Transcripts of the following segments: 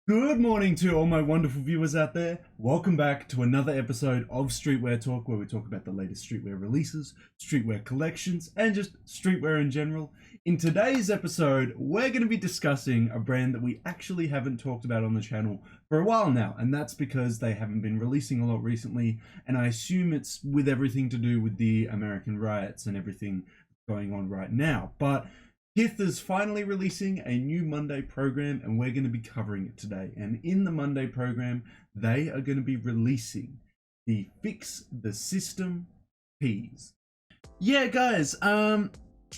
Good morning to all my wonderful viewers out there. Welcome back to another episode of Streetwear Talk, where we talk about the latest streetwear releases, streetwear collections, and just streetwear in general. In today's episode, we're going to be discussing a brand that we actually haven't talked about on the channel for a while now, and that's because they haven't been releasing a lot recently, and I assume it's with everything to do with the American riots and everything going on right now. But KITH is finally releasing a new Monday program, and we're going to be covering it today. And in the Monday program, they are going to be releasing the Fix the System tees. Yeah, guys,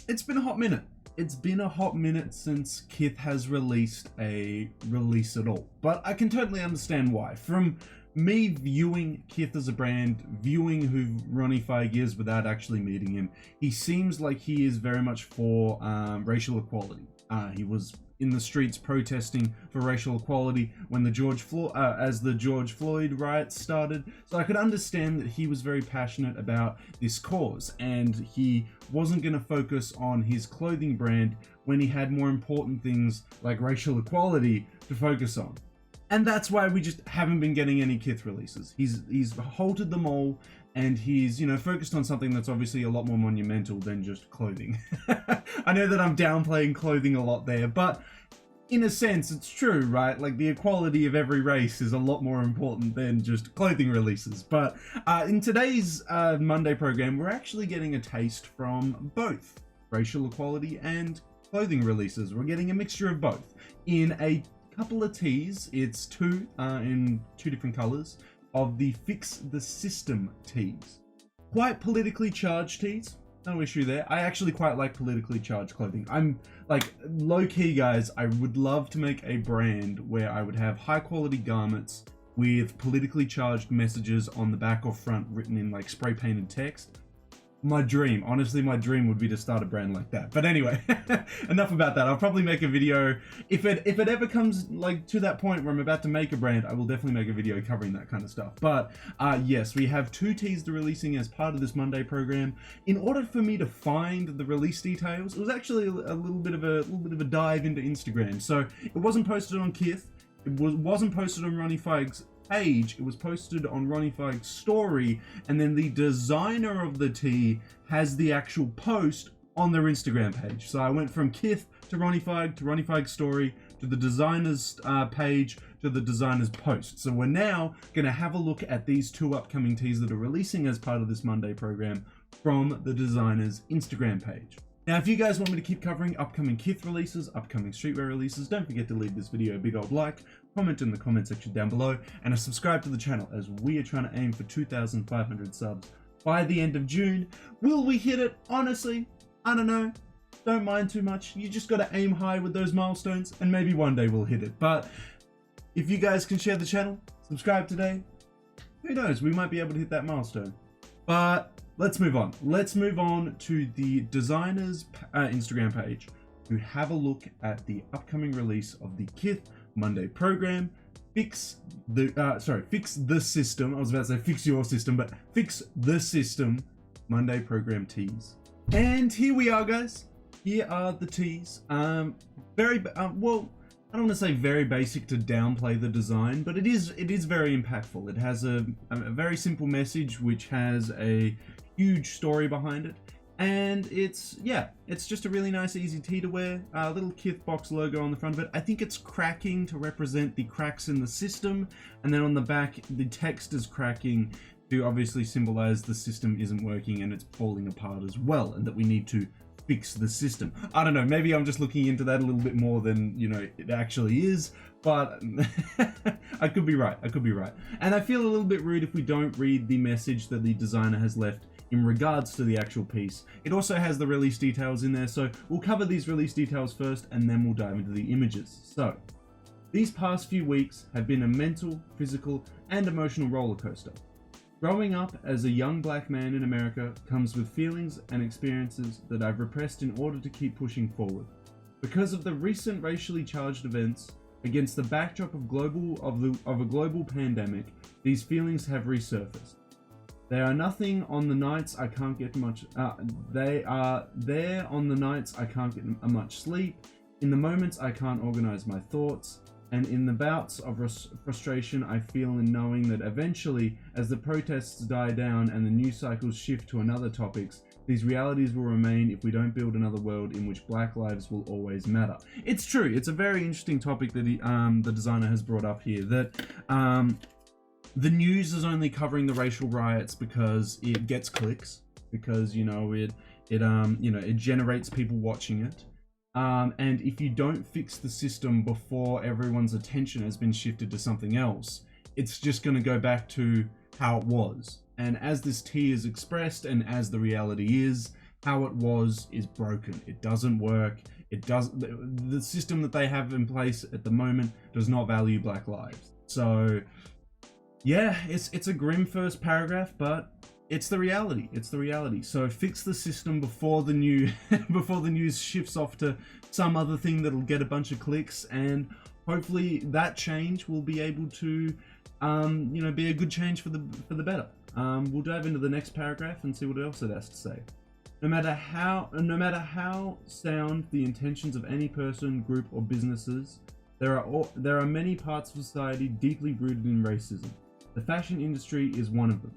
it's been a hot minute. It's been a hot minute since KITH has released a release at all, but I can totally understand why. From me viewing KITH as a brand, viewing who Ronnie Feig is without actually meeting him, he seems like he is very much for racial equality. He was in the streets protesting for racial equality when the George Floyd riots started. So I could understand that he was very passionate about this cause, and he wasn't going to focus on his clothing brand when he had more important things like racial equality to focus on. And that's why we just haven't been getting any KITH releases. He's halted them all, and he's, focused on something that's obviously a lot more monumental than just clothing. I know that I'm downplaying clothing a lot there, but in a sense, it's true, right? Like, the equality of every race is a lot more important than just clothing releases. But in today's Monday program, we're actually getting a taste from both racial equality and clothing releases. We're getting a mixture of both in a couple of tees. It's two in two different colors of the Fix the System tees. Quite politically charged tees, no issue there. I actually quite like politically charged clothing. I'm like, low-key guys, I would love to make a brand where I would have high quality garments with politically charged messages on the back or front written in like spray painted text. My dream, honestly, my dream would be to start a brand like that. But anyway, enough about that. I'll probably make a video if it ever comes like to that point where I'm about to make a brand. I will definitely make a video covering that kind of stuff. But yes, we have two tees they're releasing as part of this Monday program. In order for me to find the release details, it was actually a little bit of a dive into Instagram. So it wasn't posted on KITH. It wasn't posted on Ronnie Feig's page. It was posted on Ronnie Feig's story, and then the designer of the tee has the actual post on their Instagram page. So I went from KITH to Ronnie Feig's story to the designer's page to the designer's post. So we're now going to have a look at these two upcoming tees that are releasing as part of this Monday program from the designer's Instagram page. Now, if you guys want me to keep covering upcoming KITH releases, upcoming streetwear releases, don't forget to leave this video a big old like, comment in the comment section down below, and subscribe to the channel as we are trying to aim for 2,500 subs by the end of June. Will we hit it? Honestly, I don't know. Don't mind too much. You just got to aim high with those milestones, and maybe one day we'll hit it. But if you guys can share the channel, subscribe today, who knows, we might be able to hit that milestone. But let's move on. Let's move on to the designer's Instagram page to have a look at the upcoming release of the KITH Monday program, Fix the System. I was about to say fix your system, but Fix the System Monday program tees. And here we are, guys. Here are the tees. Well, I don't want to say very basic to downplay the design, but it is very impactful. It has a very simple message which has a huge story behind it, and it's just a really nice, easy tee to wear. A little KITH box logo on the front of it. I think it's cracking to represent the cracks in the system, and then on the back the text is cracking to obviously symbolize the system isn't working and it's falling apart as well, and that we need to fix the system. I don't know, maybe I'm just looking into that a little bit more than it actually is, but I could be right. And I feel a little bit rude if we don't read the message that the designer has left in regards to the actual piece. It also has the release details in there, so we'll cover these release details first and then we'll dive into the images. So these past few weeks have been a mental, physical, and emotional roller coaster. Growing up as a young black man in America comes with feelings and experiences that I've repressed in order to keep pushing forward. Because of the recent racially charged events, against the backdrop of a global pandemic, these feelings have resurfaced. They are nothing on the nights I can't get much. They are there on the nights I can't get much sleep, in the moments I can't organize my thoughts, And in the bouts of frustration I feel in knowing that eventually, as the protests die down and the news cycles shift to another topics, these realities will remain if we don't build another world in which black lives will always matter. It's true. It's a very interesting topic that the designer has brought up here, that the news is only covering the racial riots because it gets clicks, because, you know, it generates people watching it. And if you don't fix the system before everyone's attention has been shifted to something else, it's just going to go back to how it was. And as this T is expressed, and as the reality is, how it was is broken. It doesn't work. The system that they have in place at the moment does not value black lives. So yeah, it's a grim first paragraph, but it's the reality. It's the reality. So fix the system before the news shifts off to some other thing that'll get a bunch of clicks, and hopefully that change will be able to be a good change for the better. We'll dive into the next paragraph and see what else it has to say. No matter how sound the intentions of any person, group, or businesses, there are many parts of society deeply rooted in racism. The fashion industry is one of them.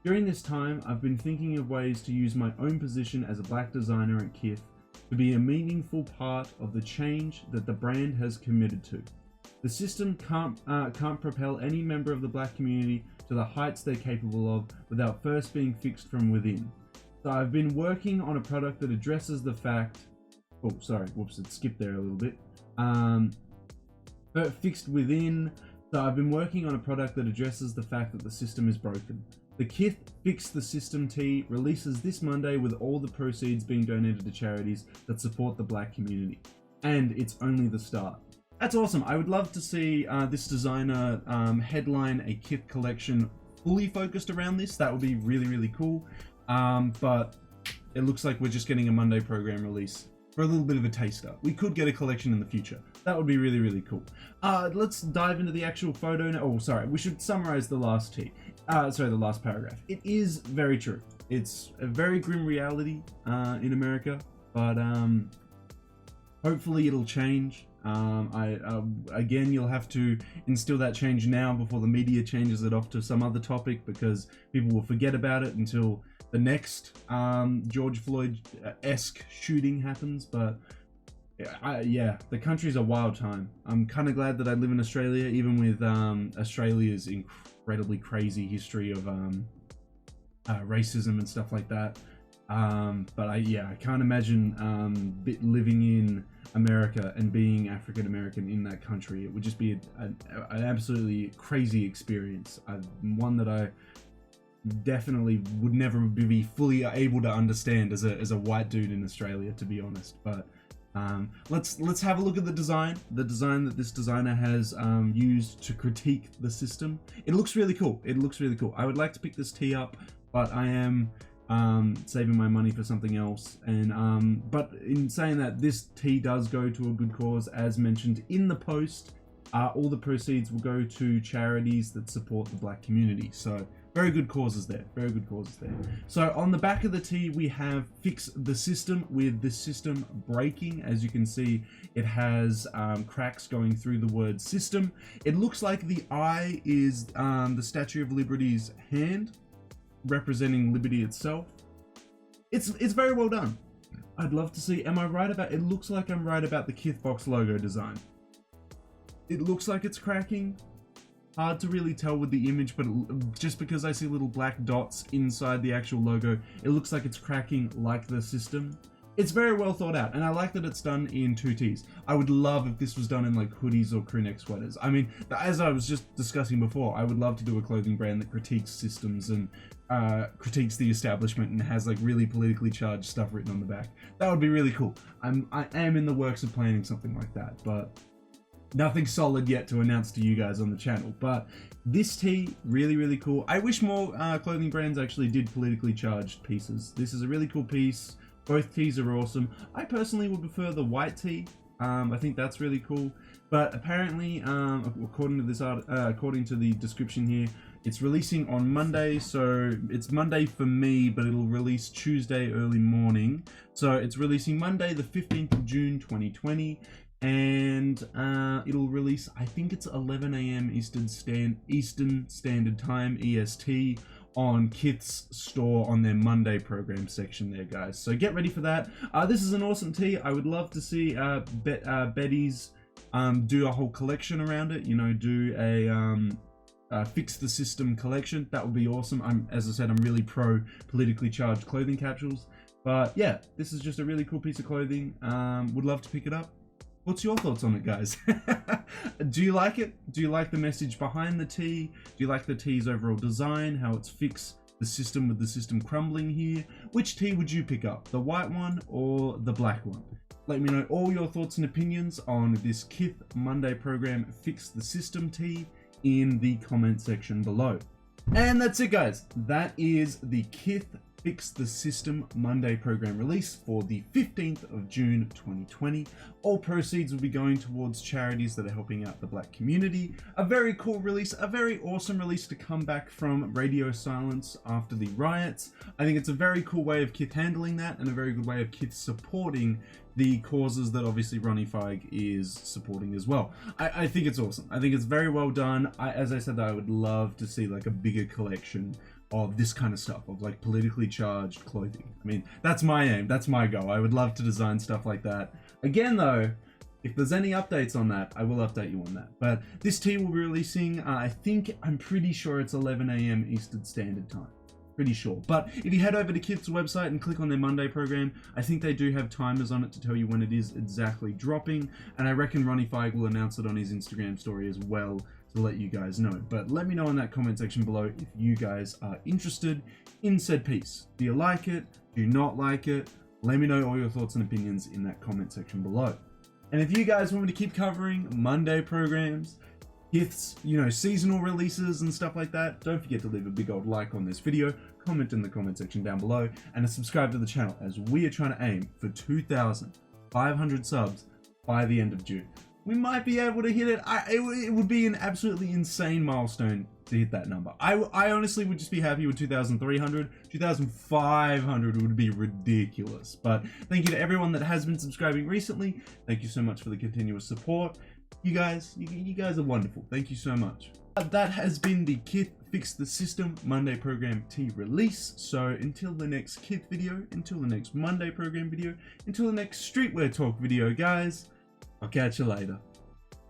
During this time, I've been thinking of ways to use my own position as a black designer at KITH to be a meaningful part of the change that the brand has committed to. The system can't propel any member of the black community to the heights they're capable of without first being fixed from within. So I've been working on a product that addresses the fact... Oh, sorry, whoops, it skipped there a little bit. Fixed within... So I've been working on a product that addresses the fact that the system is broken. The KITH Fix the System tee releases this Monday, with all the proceeds being donated to charities that support the black community. And it's only the start. That's awesome. I would love to see this designer headline a KITH collection fully focused around this. That would be really, really cool. But it looks like we're just getting a Monday program release for a little bit of a taster. We could get a collection in the future. That would be really, really cool. Let's dive into the actual photo now. Oh, sorry. We should summarize the last the last paragraph. It is very true. It's a very grim reality in America, but hopefully it'll change. Again, you'll have to instill that change now before the media changes it off to some other topic, because people will forget about it until the next George Floyd-esque shooting happens. But yeah, the country's a wild time. I'm kind of glad that I live in Australia, even with Australia's incredibly crazy history of racism and stuff like that. But I can't imagine living in America and being African American in that country. It would just be an absolutely crazy experience. One that I definitely would never be fully able to understand as a white dude in Australia, to be honest. But let's have a look at the design that this designer has used to critique the system. It looks really cool. I would like to pick this tee up, but I am saving my money for something else. And but in saying that, this tee does go to a good cause, as mentioned in the post. All the proceeds will go to charities that support the black community. So very good causes there. So on the back of the tee, we have Fix the System, with the system breaking. As you can see, it has cracks going through the word system. It looks like the eye is the Statue of Liberty's hand, representing liberty itself. It's very well done. I'd love to see, am I right about, it looks like I'm right about the KITH box logo design. It looks like it's cracking. Hard to really tell with the image, but just because I see little black dots inside the actual logo, it looks like it's cracking like the system. It's very well thought out, and I like that it's done in 2 Ts. I would love if this was done in like hoodies or crew neck sweaters. I mean, as I was just discussing before, I would love to do a clothing brand that critiques systems and critiques the establishment and has like really politically charged stuff written on the back. That would be really cool. I am in the works of planning something like that, but nothing solid yet to announce to you guys on the channel. But this tee, really, really cool. I wish more clothing brands actually did politically charged pieces. This is a really cool piece. Both tees are awesome. I personally would prefer the white tee. I think that's really cool. But apparently, according to this according to the description here, it's releasing on Monday. So it's Monday for me, but it'll release Tuesday early morning. So it's releasing Monday, the 15th of June, 2020. and it'll release, I think it's 11 a.m. Eastern Standard Time, EST, on KITH's store on their Monday program section there, guys. So get ready for that. This is an awesome tee. I would love to see Betty's do a whole collection around it. You know, do a fix the system collection. That would be awesome. As I said, I'm really pro politically charged clothing capsules. But yeah, this is just a really cool piece of clothing. Would love to pick it up. What's your thoughts on it, guys? Do you like it? Do you like the message behind the tee? Do you like the tee's overall design? How it's fixed the system with the system crumbling here? Which tee would you pick up? The white one or the black one? Let me know all your thoughts and opinions on this KITH Monday Program Fix the System tee in the comment section below. And that's it, guys. That is the KITH Fix the System Monday Program release for the 15th of June 2020. All proceeds will be going towards charities that are helping out the black community. A very cool release, a very awesome release to come back from radio silence after the riots. I think it's a very cool way of KITH handling that, and a very good way of KITH supporting the causes that obviously Ronnie Feig is supporting as well. I think it's awesome. I think it's very well done. As I said, I would love to see like a bigger collection of this kind of stuff, of like politically charged clothing. I mean, that's my aim, that's my goal. I would love to design stuff like that. Again though, if there's any updates on that, I will update you on that. But this tee will be releasing, I'm pretty sure it's 11 a.m. Eastern Standard Time. Pretty sure. But if you head over to KITH's website and click on their Monday program, I think they do have timers on it to tell you when it is exactly dropping. And I reckon Ronnie Feig will announce it on his Instagram story as well to let you guys know. But let me know in that comment section below if you guys are interested in said piece. Do you like it? Do you not like it? Let me know all your thoughts and opinions in that comment section below. And if you guys want me to keep covering Monday programs, KITH's, seasonal releases and stuff like that, don't forget to leave a big old like on this video, comment in the comment section down below, and subscribe to the channel as we are trying to aim for 2,500 subs by the end of June. We might be able to hit it. It would be an absolutely insane milestone to hit that number. I honestly would just be happy with 2,300. 2,500 would be ridiculous. But thank you to everyone that has been subscribing recently. Thank you so much for the continuous support. You guys are wonderful. Thank you so much. That has been the KITH Fix the System Monday Program tee release. So until the next KITH video, until the next Monday Program video, until the next Streetwear Talk video, guys, I'll catch you later.